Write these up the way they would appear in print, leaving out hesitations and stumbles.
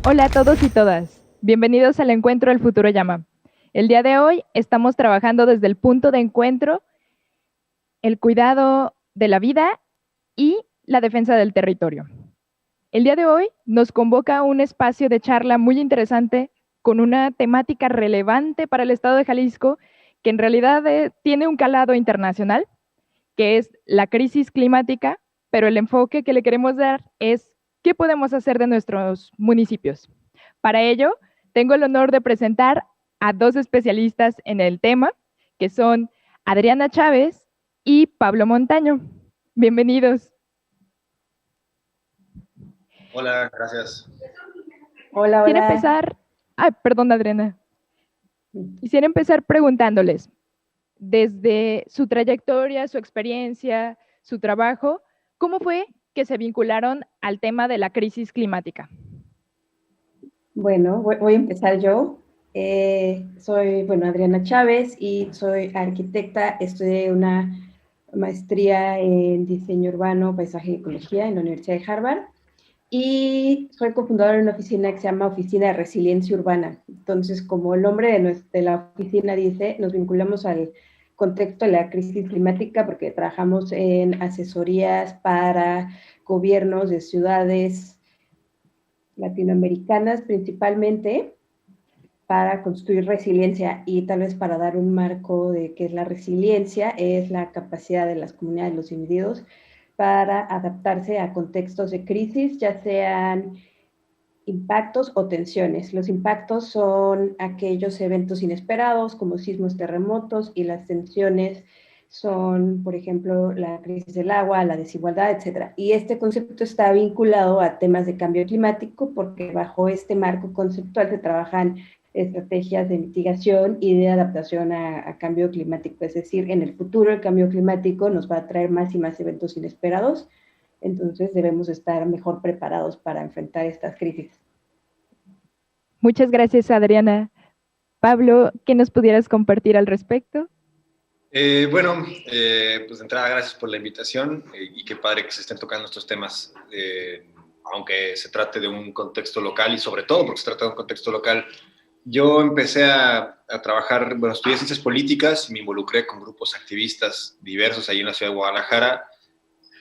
Hola a todos y todas. Bienvenidos al encuentro El Futuro Llama. El día de hoy estamos trabajando desde el punto de encuentro, el cuidado de la vida y la defensa del territorio. El día de hoy nos convoca un espacio de charla muy interesante con una temática relevante para el estado de Jalisco, que en realidad tiene un calado internacional, que es la crisis climática, pero el enfoque que le queremos dar es qué podemos hacer de nuestros municipios. Para ello, tengo el honor de presentar a dos especialistas en el tema, que son Adriana Chávez y Pablo Montaño. Bienvenidos. Hola, gracias. Hola, Quisiera hola. empezar, perdón, Adriana. Quisiera empezar preguntándoles, desde su trayectoria, su experiencia, su trabajo, ¿cómo fue que se vincularon al tema de la crisis climática? Bueno, voy a empezar yo. Soy, Adriana Chávez y soy arquitecta. Estudié una maestría en diseño urbano, paisaje y ecología en la Universidad de Harvard. Y soy cofundadora de una oficina que se llama Oficina de Resiliencia Urbana. Entonces, como el nombre de la oficina dice, nos vinculamos al contexto de la crisis climática porque trabajamos en asesorías para gobiernos de ciudades latinoamericanas principalmente para construir resiliencia, y tal vez para dar un marco de qué es la resiliencia, es la capacidad de las comunidades, de los individuos, para adaptarse a contextos de crisis, ya sean impactos o tensiones. Los impactos son aquellos eventos inesperados como sismos, terremotos, y las tensiones son, por ejemplo, la crisis del agua, la desigualdad, etc. Y este concepto está vinculado a temas de cambio climático porque bajo este marco conceptual se trabajan estrategias de mitigación y de adaptación a cambio climático. Es decir, en el futuro el cambio climático nos va a traer más y más eventos inesperados, entonces debemos estar mejor preparados para enfrentar estas crisis. Muchas gracias, Adriana. Pablo, ¿qué nos pudieras compartir al respecto? Pues de entrada, gracias por la invitación y qué padre que se estén tocando estos temas, aunque se trate de un contexto local y sobre todo porque se trata de un contexto local. Yo empecé a trabajar, estudié ciencias políticas y me involucré con grupos activistas diversos ahí en la ciudad de Guadalajara,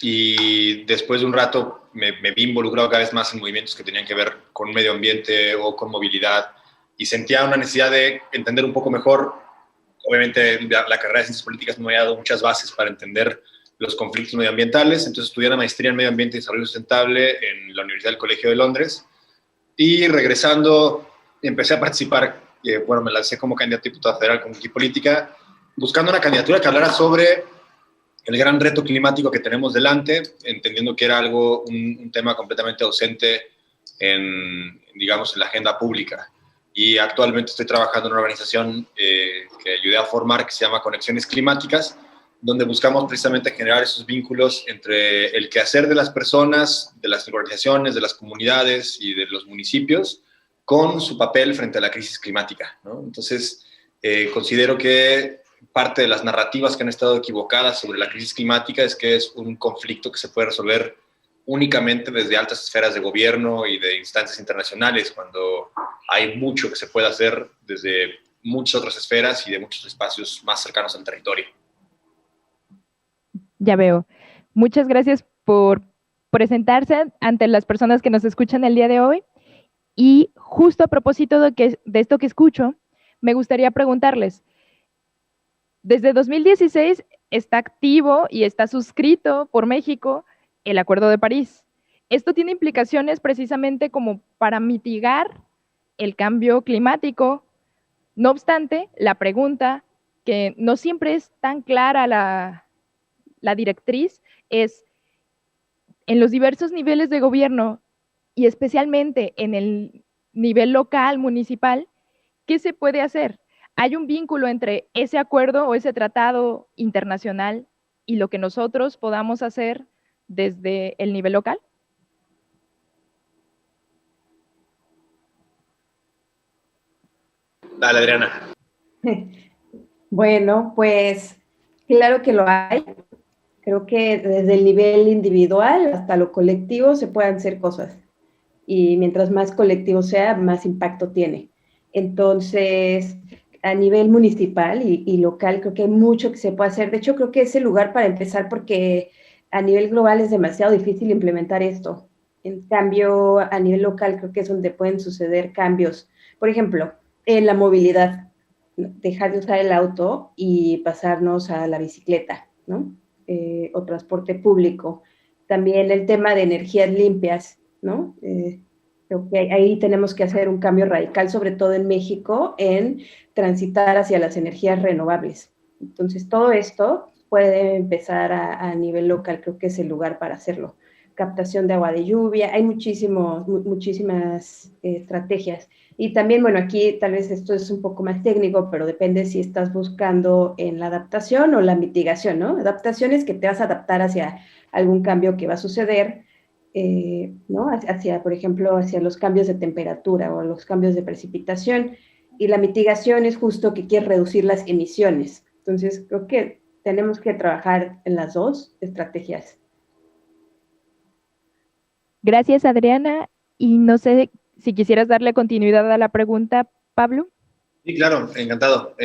y después de un rato me vi involucrado cada vez más en movimientos que tenían que ver con medio ambiente o con movilidad, y sentía una necesidad de entender un poco mejor. Obviamente la carrera de ciencias políticas me ha dado muchas bases para entender los conflictos medioambientales, entonces estudié una maestría en medio ambiente y desarrollo sustentable en la Universidad del Colegio de Londres, y regresando empecé a participar, me lancé como candidato a diputado federal con mi política, buscando una candidatura que hablara sobre el gran reto climático que tenemos delante, entendiendo que era un tema completamente ausente digamos, en la agenda pública. Y actualmente estoy trabajando en una organización que ayudé a formar, que se llama Conexiones Climáticas, donde buscamos precisamente generar esos vínculos entre el quehacer de las personas, de las organizaciones, de las comunidades y de los municipios, con su papel frente a la crisis climática, ¿no? Entonces, considero que parte de las narrativas que han estado equivocadas sobre la crisis climática es que es un conflicto que se puede resolver únicamente desde altas esferas de gobierno y de instancias internacionales, cuando hay mucho que se puede hacer desde muchas otras esferas y de muchos espacios más cercanos al territorio. Ya veo. Muchas gracias por presentarse ante las personas que nos escuchan el día de hoy. Y justo a propósito de esto que escucho, me gustaría preguntarles, desde 2016 está activo y está suscrito por México el Acuerdo de París. Esto tiene implicaciones precisamente como para mitigar el cambio climático. No obstante, la pregunta, que no siempre es tan clara la directriz, es en los diversos niveles de gobierno y especialmente en el nivel local, municipal, ¿qué se puede hacer? ¿Hay un vínculo entre ese acuerdo o ese tratado internacional y lo que nosotros podamos hacer desde el nivel local? Dale, Adriana. Bueno, pues claro que lo hay. Creo que desde el nivel individual hasta lo colectivo se pueden hacer cosas. y mientras más colectivo sea, más impacto tiene. Entonces, a nivel municipal y local, creo que hay mucho que se puede hacer. De hecho, creo que es el lugar para empezar porque a nivel global es demasiado difícil implementar esto. En cambio, a nivel local creo que es donde pueden suceder cambios. Por ejemplo, en la movilidad, dejar de usar el auto y pasarnos a la bicicleta, ¿no? O transporte público. También el tema de energías limpias, ¿no? Creo que ahí tenemos que hacer un cambio radical, sobre todo en México, en transitar hacia las energías renovables. Entonces, todo esto puede empezar a nivel local, creo que es el lugar para hacerlo. Captación de agua de lluvia, hay muchísimas estrategias. Y también, bueno, aquí tal vez esto es un poco más técnico, pero depende si estás buscando en la adaptación o la mitigación, ¿no? Adaptación es que te vas a adaptar hacia algún cambio que va a suceder, ¿no? Por ejemplo, hacia los cambios de temperatura o los cambios de precipitación. Y la mitigación es justo que quieres reducir las emisiones. Entonces, creo que tenemos que trabajar en las dos estrategias. Gracias, Adriana. Y no sé si quisieras darle continuidad a la pregunta, Pablo. Sí, claro, encantado.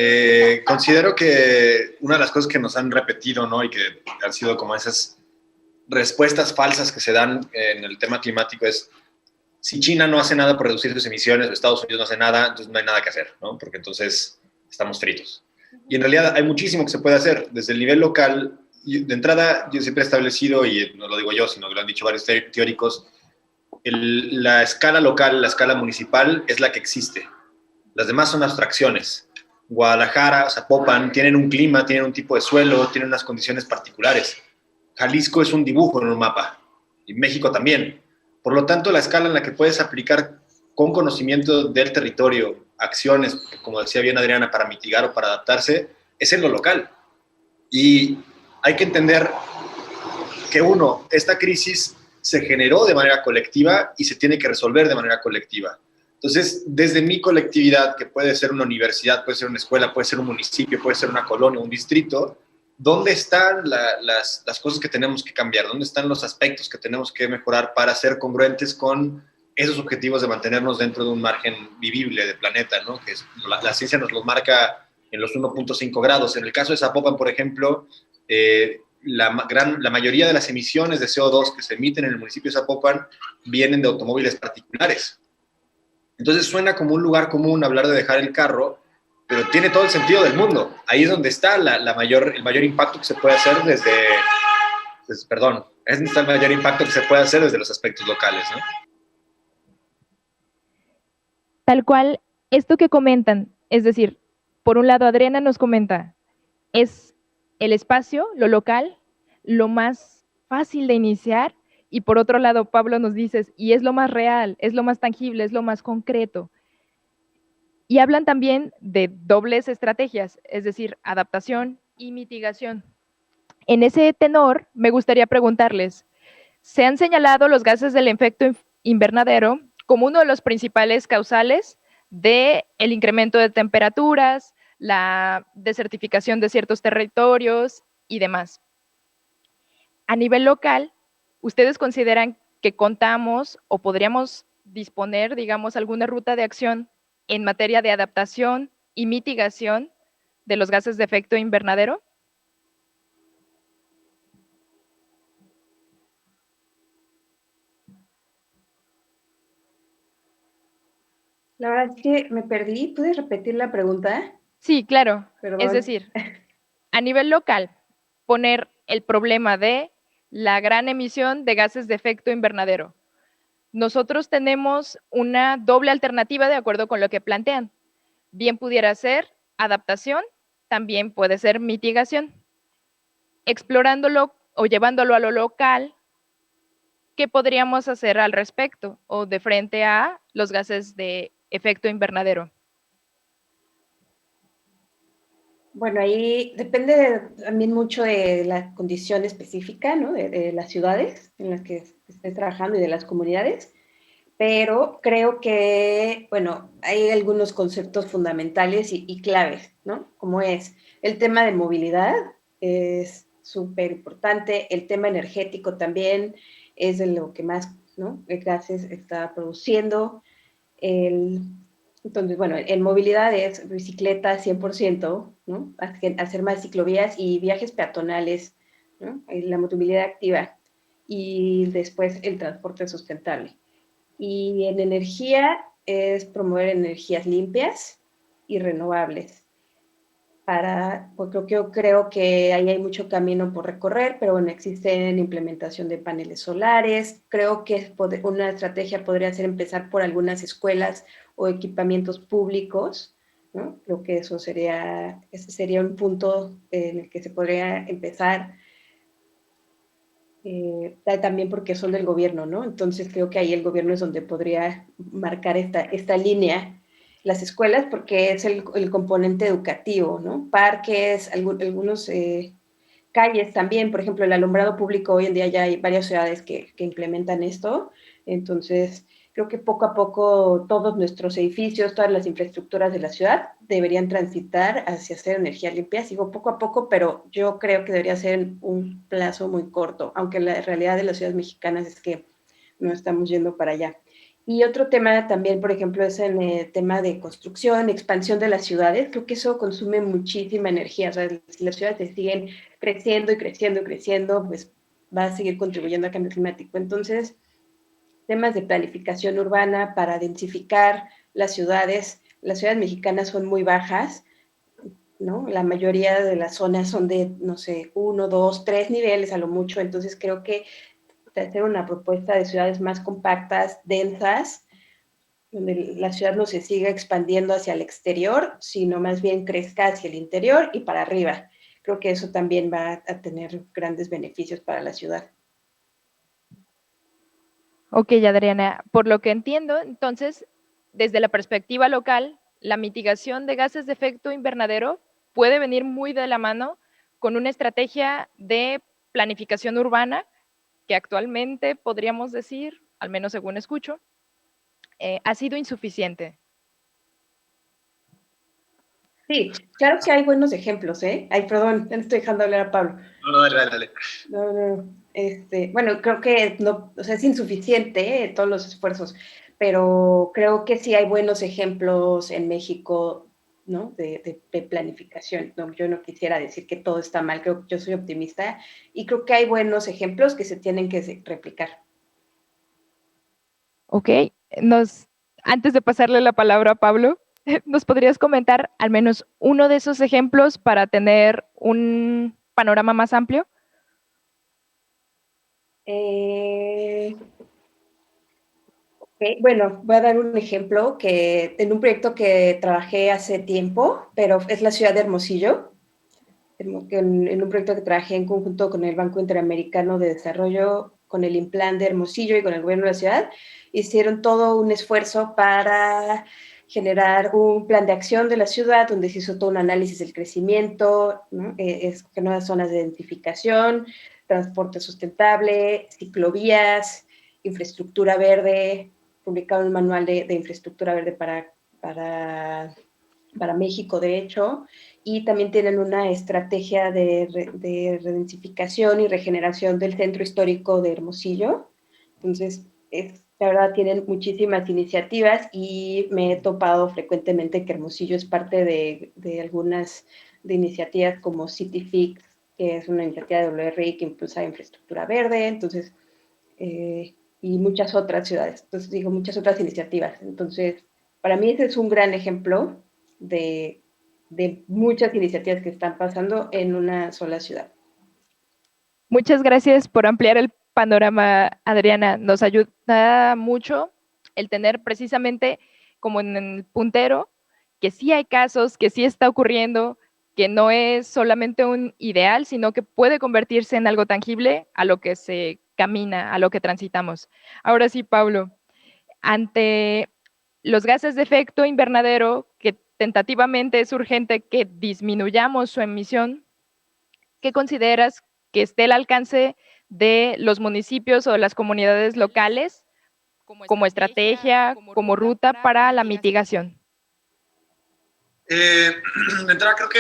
Considero que una de las cosas que nos han repetido, ¿no? Y que han sido como esas respuestas falsas que se dan en el tema climático es, si China no hace nada por reducir sus emisiones o Estados Unidos no hace nada, entonces no hay nada que hacer, ¿no? Porque entonces estamos fritos. Y en realidad hay muchísimo que se puede hacer. Desde el nivel local, de entrada, yo siempre he establecido, y no lo digo yo, sino que lo han dicho varios teóricos, la escala local, la escala municipal es la que existe. Las demás son abstracciones. Guadalajara, Zapopan, tienen un clima, tienen un tipo de suelo, tienen unas condiciones particulares. Jalisco es un dibujo en un mapa, y México también. Por lo tanto, la escala en la que puedes aplicar con conocimiento del territorio acciones, como decía bien Adriana, para mitigar o para adaptarse, es en lo local. Y hay que entender que uno, esta crisis se generó de manera colectiva y se tiene que resolver de manera colectiva. Entonces, desde mi colectividad, que puede ser una universidad, puede ser una escuela, puede ser un municipio, puede ser una colonia, un distrito, ¿dónde están las cosas que tenemos que cambiar? ¿Dónde están los aspectos que tenemos que mejorar para ser congruentes con esos objetivos de mantenernos dentro de un margen vivible de planeta, ¿no? Que la ciencia nos los marca en los 1.5 grados. En el caso de Zapopan, por ejemplo, la mayoría de las emisiones de CO2 que se emiten en el municipio de Zapopan vienen de automóviles particulares. Entonces suena como un lugar común hablar de dejar el carro, pero tiene todo el sentido del mundo. Ahí es donde está el mayor impacto que se puede hacer es donde está el mayor impacto que se puede hacer desde los aspectos locales, ¿no? Tal cual, esto que comentan, es decir, por un lado, Adriana nos comenta, es el espacio, lo local, lo más fácil de iniciar, y por otro lado, Pablo nos dices, y es lo más real, es lo más tangible, es lo más concreto. Y hablan también de dobles estrategias, es decir, adaptación y mitigación. En ese tenor, me gustaría preguntarles, se han señalado los gases del efecto invernadero como uno de los principales causales del incremento de temperaturas, la desertificación de ciertos territorios y demás. A nivel local, ¿ustedes consideran que contamos o podríamos disponer, digamos, alguna ruta de acción en materia de adaptación y mitigación de los gases de efecto invernadero? La verdad es que me perdí. ¿Puedes repetir la pregunta? Sí, claro. Perdón. Es decir, a nivel local, poner el problema de la gran emisión de gases de efecto invernadero. Nosotros tenemos una doble alternativa de acuerdo con lo que plantean. Bien pudiera ser adaptación, también puede ser mitigación. Explorándolo o llevándolo a lo local, ¿qué podríamos hacer al respecto o de frente a los gases de efecto invernadero? Bueno, ahí depende también mucho de la condición específica, ¿no? De las ciudades en las que estés trabajando y de las comunidades, pero creo que, bueno, hay algunos conceptos fundamentales y claves, ¿no? Como es el tema de movilidad, es súper importante, el tema energético también es de lo que más ¿no? Gases está produciendo. Entonces, bueno, en movilidad es bicicleta 100%, ¿no? Hacer más ciclovías y viajes peatonales, ¿no? La movilidad activa y después el transporte sustentable. Y en energía es promover energías limpias y renovables. Porque yo creo que ahí hay mucho camino por recorrer, pero bueno, existen implementación de paneles solares. Creo que una estrategia podría ser empezar por algunas escuelas o equipamientos públicos, ¿no? Creo que ese sería un punto en el que se podría empezar, también porque son del gobierno, ¿no? Entonces creo que ahí el gobierno es donde podría marcar esta línea. Las escuelas, porque es el componente educativo, ¿no? Parques, algunos calles también, por ejemplo, el alumbrado público, hoy en día ya hay varias ciudades que implementan esto, entonces creo que poco a poco todos nuestros edificios, todas las infraestructuras de la ciudad deberían transitar hacia hacer energías limpias. Digo poco a poco, pero yo creo que debería ser en un plazo muy corto, aunque la realidad de las ciudades mexicanas es que no estamos yendo para allá. Y otro tema también, por ejemplo, es en el tema de construcción, expansión de las ciudades. Creo que eso consume muchísima energía. O sea, si las ciudades siguen creciendo y creciendo y creciendo, pues va a seguir contribuyendo al cambio climático. Entonces, temas de planificación urbana para densificar las ciudades. Las ciudades mexicanas son muy bajas, ¿no? La mayoría de las zonas son de, no sé, 1, 2, 3 niveles a lo mucho. Entonces, creo que hacer una propuesta de ciudades más compactas, densas, donde la ciudad no se siga expandiendo hacia el exterior, sino más bien crezca hacia el interior y para arriba. Creo que eso también va a tener grandes beneficios para la ciudad. Ok, Adriana, por lo que entiendo, entonces, desde la perspectiva local, la mitigación de gases de efecto invernadero puede venir muy de la mano con una estrategia de planificación urbana que actualmente podríamos decir, al menos según escucho, ha sido insuficiente. Sí, claro que hay buenos ejemplos, ¿eh? Ay, perdón, ya no estoy dejando hablar a Pablo. No, dale. No. Bueno, creo que no, o sea, es insuficiente, todos los esfuerzos, pero creo que sí hay buenos ejemplos en México, ¿no? De planificación. No, yo no quisiera decir que todo está mal, creo que yo soy optimista y creo que hay buenos ejemplos que se tienen que replicar. Ok, antes de pasarle la palabra a Pablo, ¿nos podrías comentar al menos uno de esos ejemplos para tener un panorama más amplio? Bueno, voy a dar un ejemplo que en un proyecto que trabajé hace tiempo, pero es la ciudad de Hermosillo, en un proyecto que trabajé en conjunto con el Banco Interamericano de Desarrollo, con el INPLAN de Hermosillo y con el gobierno de la ciudad, hicieron todo un esfuerzo para generar un plan de acción de la ciudad donde se hizo todo un análisis del crecimiento, ¿no? Nuevas zonas de identificación, transporte sustentable, ciclovías, infraestructura verde, publicaron un manual de infraestructura verde para México, de hecho, y también tienen una estrategia de redensificación y regeneración del centro histórico de Hermosillo. Entonces, la verdad, tienen muchísimas iniciativas y me he topado frecuentemente que Hermosillo es parte de algunas de iniciativas como CityFix, que es una iniciativa de WRI que impulsa infraestructura verde, entonces, y muchas otras ciudades, entonces digo, muchas otras iniciativas. Entonces, para mí ese es un gran ejemplo de muchas iniciativas que están pasando en una sola ciudad. Muchas gracias por ampliar el panorama, Adriana. Nos ayuda mucho el tener precisamente como en el puntero que sí hay casos, que sí está ocurriendo, que no es solamente un ideal, sino que puede convertirse en algo tangible a lo que se camina, a lo que transitamos. Ahora sí, Pablo, ante los gases de efecto invernadero, que tentativamente es urgente que disminuyamos su emisión, ¿qué consideras que esté al alcance de los municipios o de las comunidades locales como estrategia, como ruta para la mitigación? De entrada, creo que,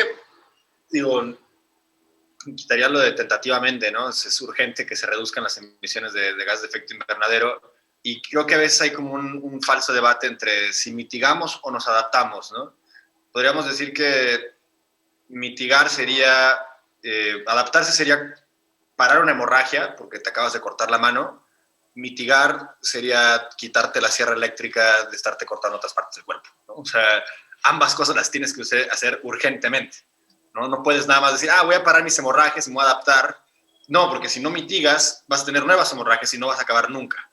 quitaría lo de tentativamente, ¿no? Es urgente que se reduzcan las emisiones de gas de efecto invernadero. Y creo que a veces hay como un falso debate entre si mitigamos o nos adaptamos, ¿no? Podríamos decir que mitigar sería, adaptarse sería parar una hemorragia, porque te acabas de cortar la mano. Mitigar sería quitarte la sierra eléctrica de estarte cortando otras partes del cuerpo, ¿no? O sea, ambas cosas las tienes que hacer urgentemente, ¿no? No puedes nada más decir, voy a parar mis hemorragias y me voy a adaptar. No, porque si no mitigas, vas a tener nuevas hemorragias y no vas a acabar nunca.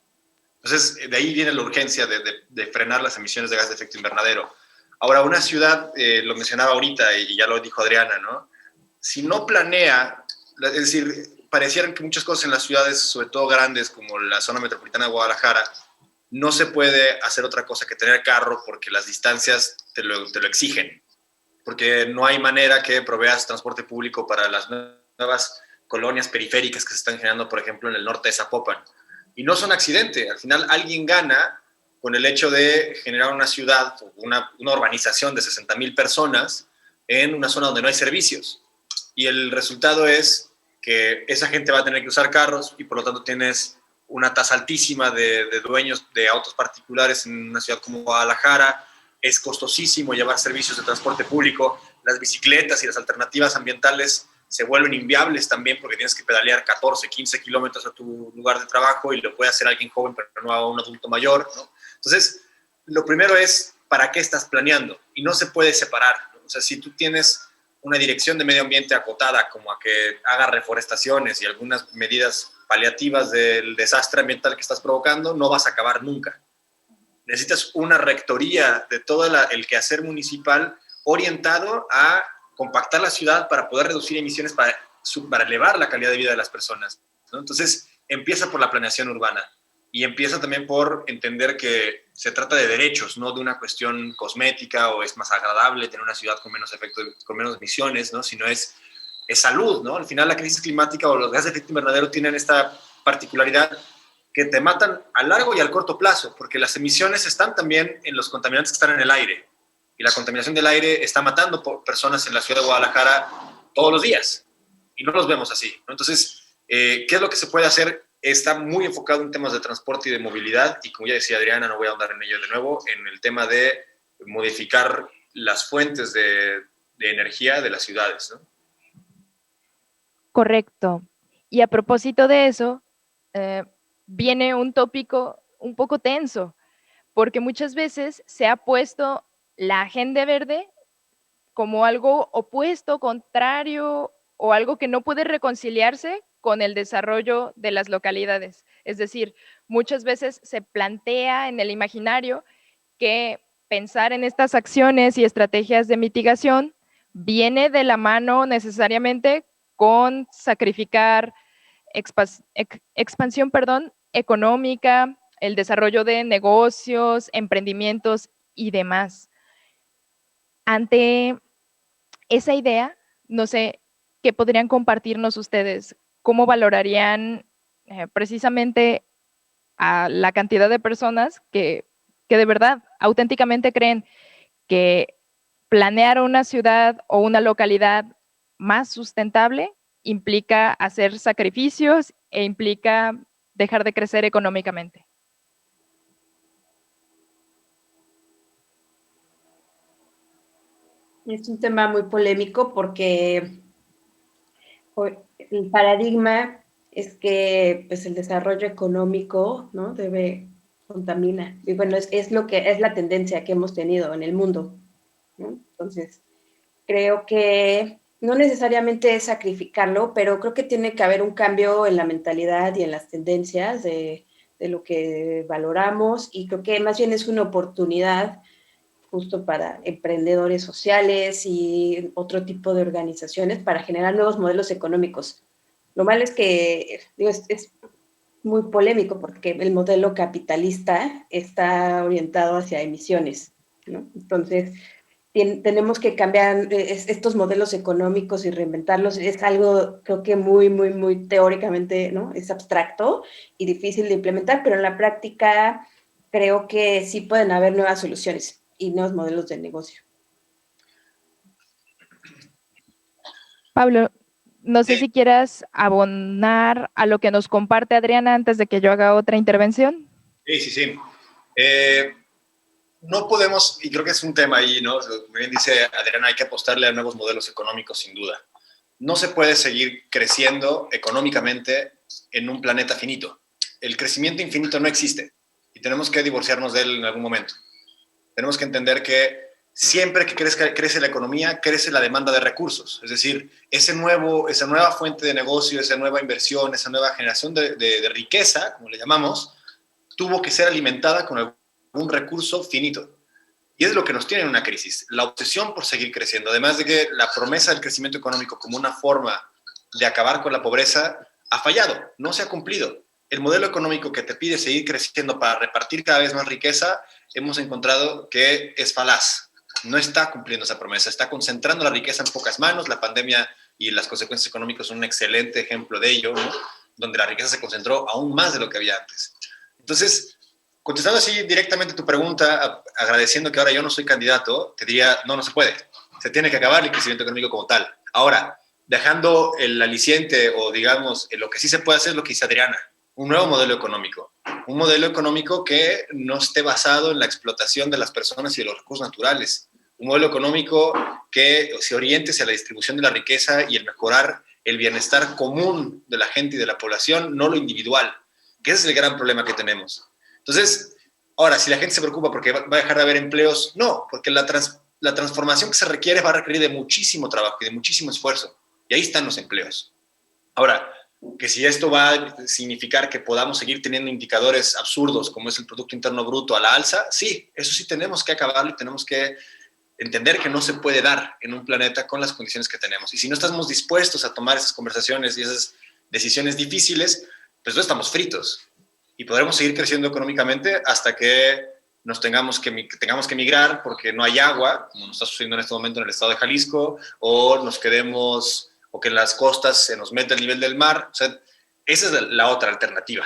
Entonces, de ahí viene la urgencia de frenar las emisiones de gas de efecto invernadero. Ahora, una ciudad, lo mencionaba ahorita y ya lo dijo Adriana, ¿no? Si no planea, es decir, parecieran que muchas cosas en las ciudades, sobre todo grandes como la zona metropolitana de Guadalajara, no se puede hacer otra cosa que tener carro porque las distancias te lo exigen, porque no hay manera que proveas transporte público para las nuevas colonias periféricas que se están generando, por ejemplo, en el norte de Zapopan. Y no son accidente, al final alguien gana con el hecho de generar una ciudad, una urbanización de 60,000 personas en una zona donde no hay servicios. Y el resultado es que esa gente va a tener que usar carros y por lo tanto tienes una tasa altísima de dueños de autos particulares en una ciudad como Guadalajara. Es costosísimo llevar servicios de transporte público. Las bicicletas y las alternativas ambientales se vuelven inviables también porque tienes que pedalear 14, 15 kilómetros a tu lugar de trabajo y lo puede hacer alguien joven, pero no a un adulto mayor, ¿no? Entonces, lo primero es, ¿para qué estás planeando? Y no se puede separar, ¿no? O sea, si tú tienes una dirección de medio ambiente acotada, como a que haga reforestaciones y algunas medidas paliativas del desastre ambiental que estás provocando, no vas a acabar nunca. Necesitas una rectoría de todo el quehacer municipal orientado a compactar la ciudad para poder reducir emisiones, para elevar la calidad de vida de las personas, ¿no? Entonces, empieza por la planeación urbana y empieza también por entender que se trata de derechos, no de una cuestión cosmética o es más agradable tener una ciudad con menos efecto, con menos emisiones, ¿no? Sino es salud, ¿no? Al final la crisis climática o los gases de efecto invernadero tienen esta particularidad que te matan a largo y al corto plazo, porque las emisiones están también en los contaminantes que están en el aire. Y la contaminación del aire está matando personas en la ciudad de Guadalajara todos los días. Y no los vemos así, ¿no? Entonces, ¿qué es lo que se puede hacer? Está muy enfocado en temas de transporte y de movilidad. Y como ya decía Adriana, no voy a ahondar en ello de nuevo, en el tema de modificar las fuentes de energía de las ciudades, ¿no? Correcto. Y a propósito de eso, viene un tópico un poco tenso, porque muchas veces se ha puesto la agenda verde como algo opuesto, contrario o algo que no puede reconciliarse con el desarrollo de las localidades. Es decir, muchas veces se plantea en el imaginario que pensar en estas acciones y estrategias de mitigación viene de la mano necesariamente con sacrificar expansión, económica, el desarrollo de negocios, emprendimientos y demás. Ante esa idea, no sé, ¿qué podrían compartirnos ustedes? ¿Cómo valorarían precisamente a la cantidad de personas que de verdad, auténticamente creen que planear una ciudad o una localidad más sustentable implica hacer sacrificios e implica dejar de crecer económicamente? Es un tema muy polémico porque el paradigma es que pues, el desarrollo económico, ¿no? Contamina. Y bueno, es lo que es la tendencia que hemos tenido en el mundo, ¿no? Entonces, creo que no necesariamente es sacrificarlo, pero creo que tiene que haber un cambio en la mentalidad y en las tendencias de lo que valoramos, y creo que más bien es una oportunidad justo para emprendedores sociales y otro tipo de organizaciones para generar nuevos modelos económicos. Lo malo es que digo, es muy polémico porque el modelo capitalista está orientado hacia emisiones, ¿no? Entonces, tenemos que cambiar estos modelos económicos y reinventarlos. Es algo, creo que muy, muy, muy teóricamente, ¿no? Es abstracto y difícil de implementar, pero en la práctica creo que sí pueden haber nuevas soluciones y nuevos modelos de negocio. Pablo, no sé si quieras abonar a lo que nos comparte Adriana antes de que yo haga otra intervención. Sí, sí, sí. No podemos, y creo que es un tema ahí, ¿no? Como bien dice Adriana, hay que apostarle a nuevos modelos económicos, sin duda. No se puede seguir creciendo económicamente en un planeta finito. El crecimiento infinito no existe y tenemos que divorciarnos de él en algún momento. Tenemos que entender que siempre que crece la economía, crece la demanda de recursos. Es decir, esa nueva fuente de negocio, esa nueva inversión, esa nueva generación de riqueza, como le llamamos, tuvo que ser alimentada con algún recurso finito. Y es lo que nos tiene en una crisis, la obsesión por seguir creciendo. Además de que la promesa del crecimiento económico como una forma de acabar con la pobreza ha fallado, no se ha cumplido. El modelo económico que te pide seguir creciendo para repartir cada vez más riqueza, hemos encontrado que es falaz. No está cumpliendo esa promesa, está concentrando la riqueza en pocas manos. La pandemia y las consecuencias económicas son un excelente ejemplo de ello, ¿no? Donde la riqueza se concentró aún más de lo que había antes. Entonces, contestando así directamente tu pregunta, agradeciendo que ahora yo no soy candidato, te diría, no, no se puede. Se tiene que acabar el crecimiento económico como tal. Ahora, dejando el aliciente o digamos, lo que sí se puede hacer es lo que dice Adriana, un nuevo modelo económico. Un modelo económico que no esté basado en la explotación de las personas y de los recursos naturales. Un modelo económico que se oriente hacia la distribución de la riqueza y el mejorar el bienestar común de la gente y de la población, no lo individual, que ese es el gran problema que tenemos. Entonces, ahora, si la gente se preocupa porque va a dejar de haber empleos, no, porque la transformación que se requiere va a requerir de muchísimo trabajo y de muchísimo esfuerzo. Y ahí están los empleos. Ahora, que si esto va a significar que podamos seguir teniendo indicadores absurdos como es el Producto Interno Bruto a la alza, sí, eso sí tenemos que acabarlo y tenemos que entender que no se puede dar en un planeta con las condiciones que tenemos. Y si no estamos dispuestos a tomar esas conversaciones y esas decisiones difíciles, pues no estamos fritos. Y podremos seguir creciendo económicamente hasta que tengamos que migrar porque no hay agua, como nos está sucediendo en este momento en el estado de Jalisco, o nos quedemos, o que en las costas se nos mete el nivel del mar. O sea, esa es la otra alternativa.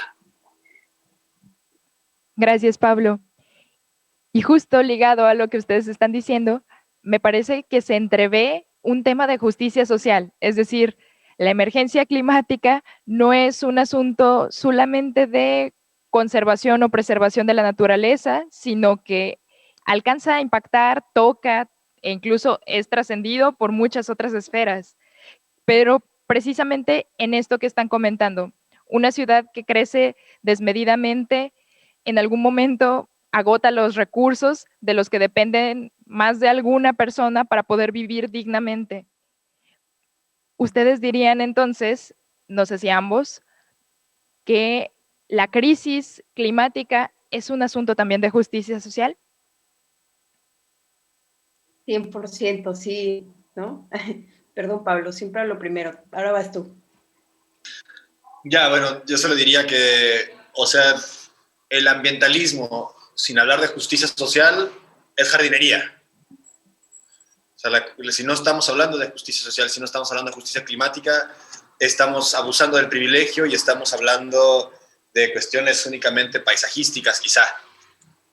Gracias, Pablo. Y justo ligado a lo que ustedes están diciendo, me parece que se entrevé un tema de justicia social, es decir, la emergencia climática no es un asunto solamente de conservación o preservación de la naturaleza, sino que alcanza a impactar, toca e incluso es trascendido por muchas otras esferas. Pero precisamente en esto que están comentando, una ciudad que crece desmedidamente, en algún momento agota los recursos de los que dependen más de alguna persona para poder vivir dignamente. Ustedes dirían entonces, no sé si ambos, que la crisis climática es un asunto también de justicia social. 100%, sí, ¿no? Perdón, Pablo, siempre lo primero. Ahora vas tú. Ya, bueno, yo solo diría que, o sea, el ambientalismo, sin hablar de justicia social, es jardinería. O sea, si no estamos hablando de justicia social, si no estamos hablando de justicia climática, estamos abusando del privilegio y estamos hablando de cuestiones únicamente paisajísticas, quizá.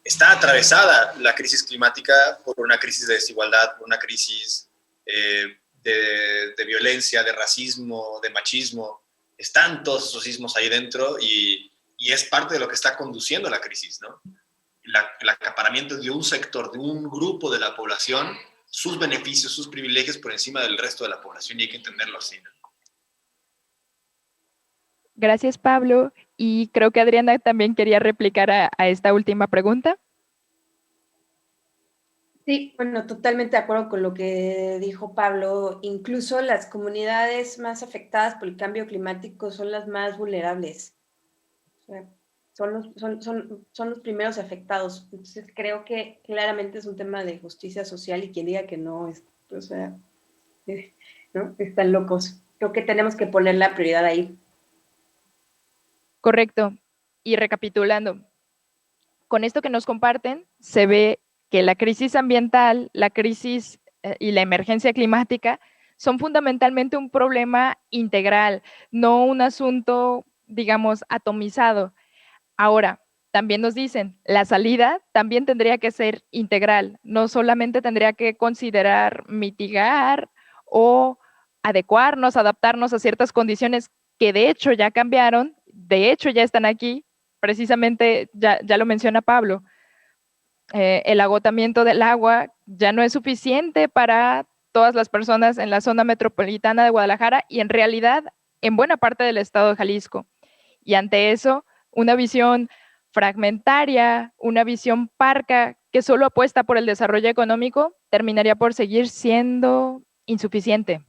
Está atravesada la crisis climática por una crisis de desigualdad, por una crisis de violencia, de racismo, de machismo. Están todos esos sismos ahí dentro y es parte de lo que está conduciendo a la crisis, ¿no? El acaparamiento de un sector, de un grupo de la población, sus beneficios, sus privilegios por encima del resto de la población, y hay que entenderlo así, ¿no? Gracias, Pablo. Y creo que Adriana también quería replicar a esta última pregunta. Sí, bueno, totalmente de acuerdo con lo que dijo Pablo. Incluso las comunidades más afectadas por el cambio climático son las más vulnerables. O sea, son los primeros afectados. Entonces, creo que claramente es un tema de justicia social y quien diga que no, o sea, ¿no? Están locos. Creo que tenemos que poner la prioridad ahí. Correcto. Y recapitulando, con esto que nos comparten, se ve que la crisis ambiental, la crisis y la emergencia climática son fundamentalmente un problema integral, no un asunto, digamos, atomizado. Ahora, también nos dicen, la salida también tendría que ser integral, no solamente tendría que considerar mitigar o adecuarnos, adaptarnos a ciertas condiciones que de hecho ya cambiaron, de hecho ya están aquí, precisamente ya lo menciona Pablo, el agotamiento del agua ya no es suficiente para todas las personas en la zona metropolitana de Guadalajara y en realidad en buena parte del estado de Jalisco. Y ante eso, una visión fragmentaria, una visión parca que solo apuesta por el desarrollo económico, terminaría por seguir siendo insuficiente.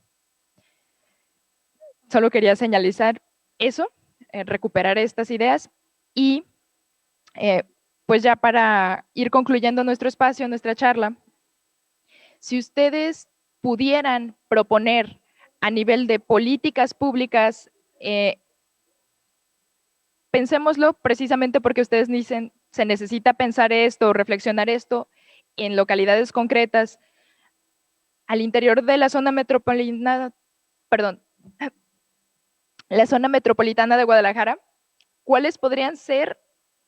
Solo quería señalizar eso, recuperar estas ideas y pues ya para ir concluyendo nuestro espacio, nuestra charla, si ustedes pudieran proponer a nivel de políticas públicas, pensémoslo precisamente porque ustedes dicen, se necesita pensar esto, reflexionar esto en localidades concretas, al interior de la zona metropolitana, perdón, la zona metropolitana de Guadalajara, ¿cuáles podrían ser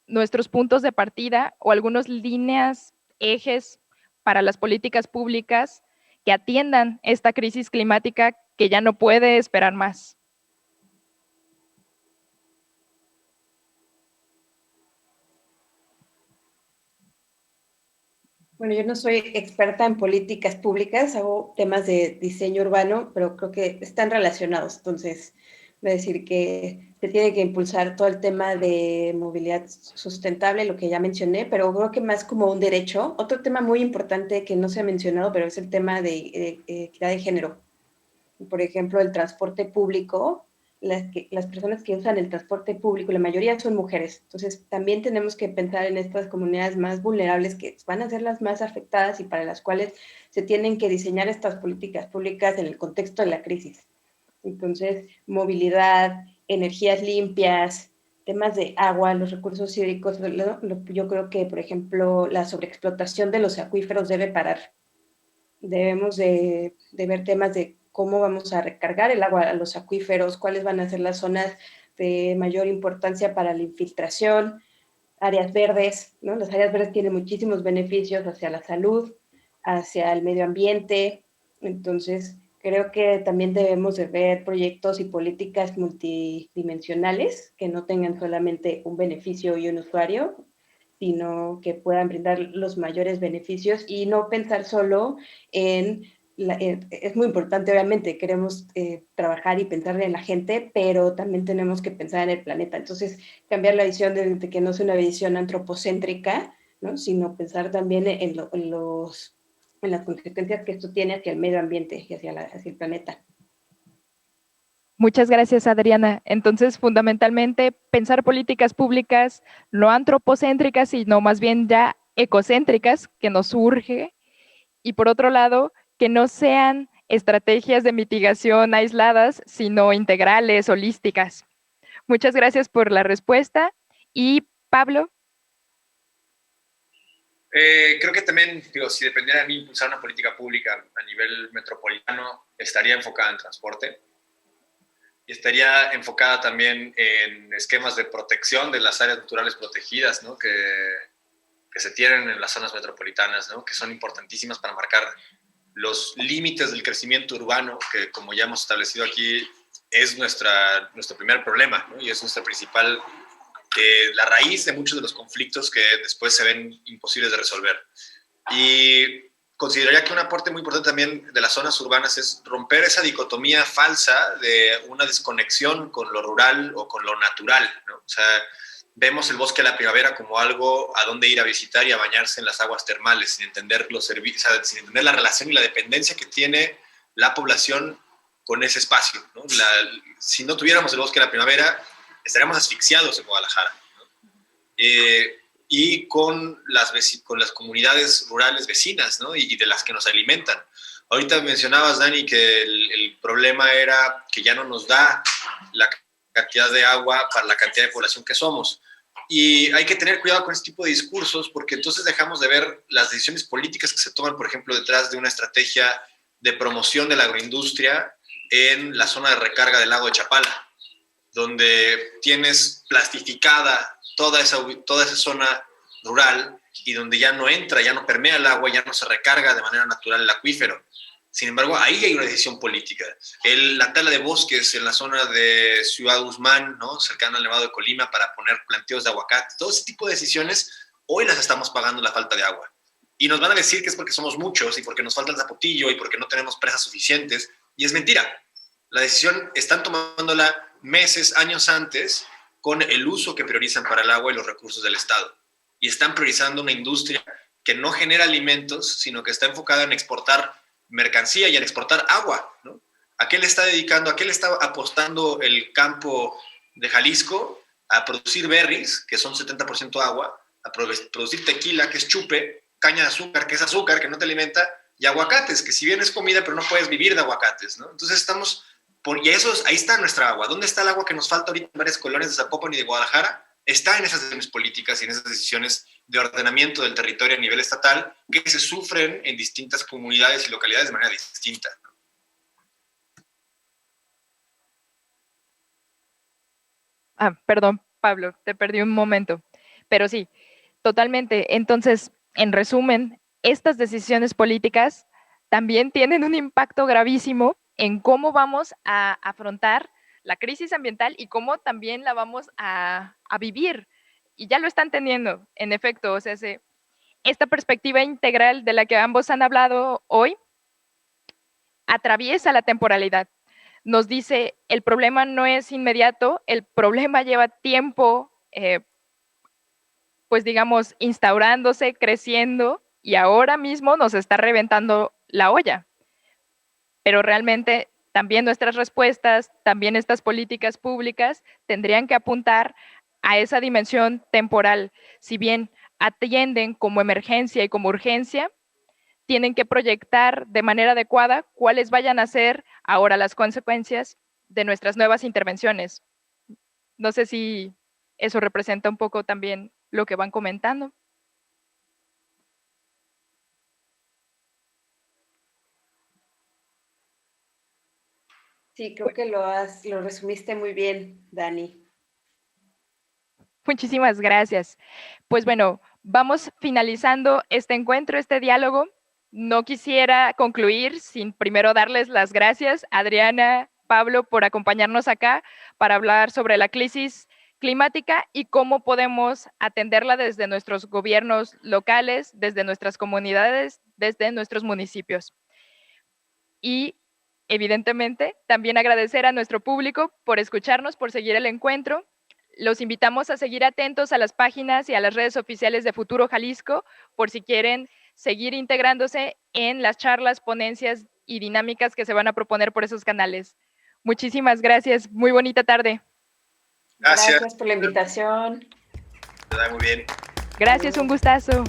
nuestros puntos de partida o algunas líneas, ejes para las políticas públicas que atiendan esta crisis climática que ya no puede esperar más? Bueno, yo no soy experta en políticas públicas, hago temas de diseño urbano, pero creo que están relacionados. Entonces, voy a decir que se tiene que impulsar todo el tema de movilidad sustentable, lo que ya mencioné, pero creo que más como un derecho. Otro tema muy importante que no se ha mencionado, pero es el tema de equidad de género. Por ejemplo, el transporte público, las personas que usan el transporte público, la mayoría son mujeres. Entonces, también tenemos que pensar en estas comunidades más vulnerables que van a ser las más afectadas y para las cuales se tienen que diseñar estas políticas públicas en el contexto de la crisis. Entonces, movilidad, energías limpias, temas de agua, los recursos hídricos, yo creo que, por ejemplo, la sobreexplotación de los acuíferos debe parar. Debemos de ver temas de cómo vamos a recargar el agua a los acuíferos, cuáles van a ser las zonas de mayor importancia para la infiltración, áreas verdes, ¿no? Las áreas verdes tienen muchísimos beneficios hacia la salud, hacia el medio ambiente. Entonces, creo que también debemos de ver proyectos y políticas multidimensionales que no tengan solamente un beneficio y un usuario, sino que puedan brindar los mayores beneficios y no pensar solo en es muy importante, obviamente, queremos trabajar y pensar en la gente, pero también tenemos que pensar en el planeta. Entonces, cambiar la visión de que no es una visión antropocéntrica, ¿no? Sino pensar también en las consecuencias que esto tiene hacia el medio ambiente y hacia el planeta. Muchas gracias, Adriana. Entonces, fundamentalmente, pensar políticas públicas no antropocéntricas, sino más bien ya ecocéntricas, que nos urge. Y por otro lado, que no sean estrategias de mitigación aisladas, sino integrales, holísticas. Muchas gracias por la respuesta. Y Pablo. Creo que también, si dependiera de mí impulsar una política pública a nivel metropolitano, estaría enfocada en transporte y estaría enfocada también en esquemas de protección de las áreas naturales protegidas, ¿no? que se tienen en las zonas metropolitanas, ¿no? Que son importantísimas para marcar los límites del crecimiento urbano, que como ya hemos establecido aquí, es nuestro primer problema, ¿no? Y es nuestra principal, la raíz de muchos de los conflictos que después se ven imposibles de resolver. Y consideraría que un aporte muy importante también de las zonas urbanas es romper esa dicotomía falsa de una desconexión con lo rural o con lo natural, ¿no? O sea, vemos el bosque a la primavera como algo a donde ir a visitar y a bañarse en las aguas termales, sin entender los servicios, o sea, sin entender la relación y la dependencia que tiene la población con ese espacio, ¿no? Si no tuviéramos el bosque a la primavera, estaríamos asfixiados en Guadalajara, ¿no? Y con las comunidades rurales vecinas, ¿no? Y de las que nos alimentan. Ahorita mencionabas, Dani, que el problema era que ya no nos da la cantidad de agua para la cantidad de población que somos. Y hay que tener cuidado con este tipo de discursos porque entonces dejamos de ver las decisiones políticas que se toman, por ejemplo, detrás de una estrategia de promoción de la agroindustria en la zona de recarga del lago de Chapala, donde tienes plastificada toda esa zona rural y donde ya no entra, ya no permea el agua, ya no se recarga de manera natural el acuífero. Sin embargo, ahí hay una decisión política. La tala de bosques en la zona de Ciudad Guzmán, ¿no? Cercano al Nevado de Colima, para poner plantíos de aguacate, todo ese tipo de decisiones, hoy las estamos pagando la falta de agua. Y nos van a decir que es porque somos muchos y porque nos falta el zapotillo y porque no tenemos presas suficientes. Y es mentira. La decisión están tomándola meses, años antes, con el uso que priorizan para el agua y los recursos del Estado. Y están priorizando una industria que no genera alimentos, sino que está enfocada en exportar mercancía y en exportar agua, ¿no? ¿A qué le está dedicando, a qué le está apostando el campo de Jalisco? A producir berries, que son 70% agua, a producir tequila, que es chupe, caña de azúcar, que es azúcar, que no te alimenta, y aguacates, que si bien es comida, pero no puedes vivir de aguacates, ¿no? Entonces estamos, ahí está nuestra agua. ¿Dónde está el agua que nos falta ahorita en varias colonias de Zapopan y de Guadalajara? Está en esas decisiones políticas y en esas decisiones de ordenamiento del territorio a nivel estatal que se sufren en distintas comunidades y localidades de manera distinta. Perdón, Pablo, te perdí un momento, pero sí, totalmente. Entonces, en resumen, estas decisiones políticas también tienen un impacto gravísimo en cómo vamos a afrontar la crisis ambiental y cómo también la vamos a vivir. Y ya lo están teniendo, en efecto. O sea, esta perspectiva integral de la que ambos han hablado hoy atraviesa la temporalidad. Nos dice, el problema no es inmediato, el problema lleva tiempo, pues digamos, instaurándose, creciendo, y ahora mismo nos está reventando la olla. Pero realmente también nuestras respuestas, también estas políticas públicas tendrían que apuntar a esa dimensión temporal. Si bien atienden como emergencia y como urgencia, tienen que proyectar de manera adecuada cuáles vayan a ser ahora las consecuencias de nuestras nuevas intervenciones. No sé si eso representa un poco también lo que van comentando. Sí, creo que lo resumiste muy bien, Dani. Muchísimas gracias. Pues bueno, vamos finalizando este encuentro, este diálogo. No quisiera concluir sin primero darles las gracias, Adriana, Pablo, por acompañarnos acá para hablar sobre la crisis climática y cómo podemos atenderla desde nuestros gobiernos locales, desde nuestras comunidades, desde nuestros municipios. Y evidentemente también agradecer a nuestro público por escucharnos, por seguir el encuentro. Los invitamos a seguir atentos a las páginas y a las redes oficiales de Futuro Jalisco por si quieren seguir integrándose en las charlas, ponencias y dinámicas que se van a proponer por esos canales. Muchísimas gracias. Muy bonita tarde. Gracias por la invitación. Muy bien. Gracias, un gustazo.